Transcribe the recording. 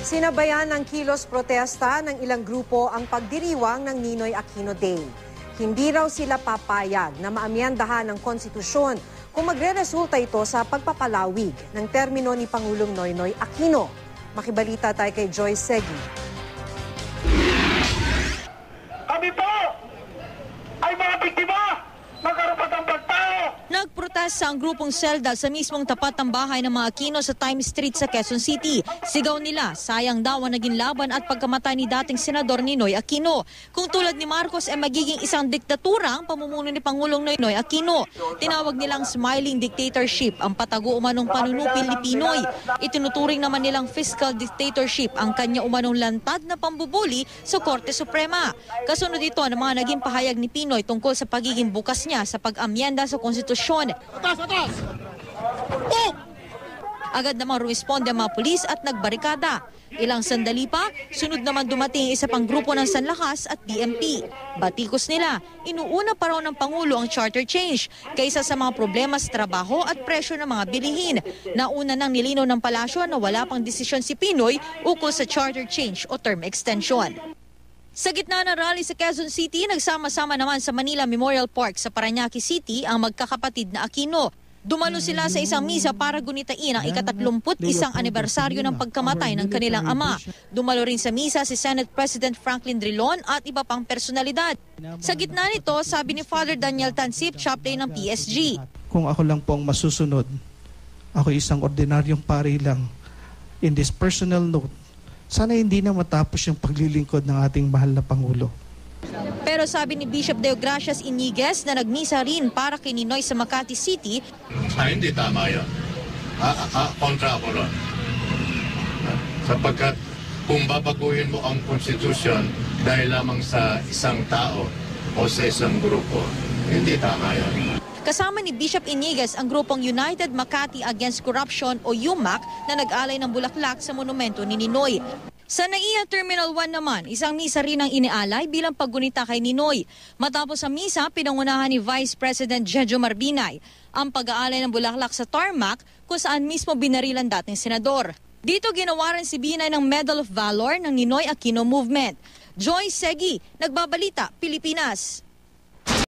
Sinabayan ng kilos protesta ng ilang grupo ang pagdiriwang ng Ninoy Aquino Day. Hindi raw sila papayag na maamyandahan ng konstitusyon kung magre-resulta ito sa pagpapalawig ng termino ni Pangulong Noynoy Aquino. Makibalita tayo kay Joy Segui. Kami po ay mga biktima ng karapatang pagtao. Nagprotesta ang grupong Selda sa mismong tapat ng bahay ng mga Aquino sa Times Street sa Quezon City. Sigaw nila, sayang daw ang naging laban at pagkamatay ni dating Senador Ninoy Aquino. Kung tulad ni Marcos ay magiging isang diktatura ang pamumuno ni Pangulong Noynoy Aquino. Tinawag nilang smiling dictatorship ang patago umanong panunupil ni Pinoy. Itinuturing naman nilang fiscal dictatorship ang kanya umanong lantad na pambubuli sa Korte Suprema. Kasunod ito ang mga naging pahayag ni Pinoy tungkol sa pagiging bukas niya sa pag-amyenda sa konstitusyon. Atas! Agad namang rumisponde ang mga pulis at nagbarikada. Ilang sandali pa, sunod naman dumating isa pang grupo ng Sanlakas at PNP. Batikos nila, inuuna pa raw ng Pangulo ang charter change kaysa sa mga problema sa trabaho at presyo ng mga bilihin. Nauna nang nilinaw ng palasyo na wala pang desisyon si Pinoy ukol sa charter change o term extension. Sa gitna ng rally sa Quezon City, nagsama-sama naman sa Manila Memorial Park sa Parañaque City ang magkakapatid na Aquino. Dumalo sila sa isang misa para gunitain ang ika-31 anibersaryo ng pagkamatay ng kanilang ama. Dumalo rin sa misa si Senate President Franklin Drilon at iba pang personalidad. Sa gitna nito, sabi ni Father Daniel Tansip, chaplain ng PSG. Kung ako lang po ang masusunod, ako isang ordinaryong pari lang. In this personal note, sana hindi na matapos yung paglilingkod ng ating mahal na Pangulo. Pero sabi ni Bishop Deogracias Iniguez na nagmisa rin para kay Ninoy sa Makati City, hindi tama yun. Kontra ako ron. Sapagkat kung babaguhin mo ang konstitusyon dahil lamang sa isang tao o sa isang grupo, hindi tama yun. Kasama ni Bishop Iniguez ang grupong United Makati Against Corruption o UMAC na nag-alay ng bulaklak sa monumento ni Ninoy. Sa NAIA Terminal 1 naman, isang misa rin ang inialay bilang paggunita kay Ninoy. Matapos ang misa, pinangunahan ni Vice President Jejo Marbinay ang pag-aalay ng bulaklak sa tarmac kung saan mismo binarilan dating senador. Dito ginawa rin si Binay ng Medal of Valor ng Ninoy Aquino Movement. Joy Segui, Nagbabalita, Pilipinas.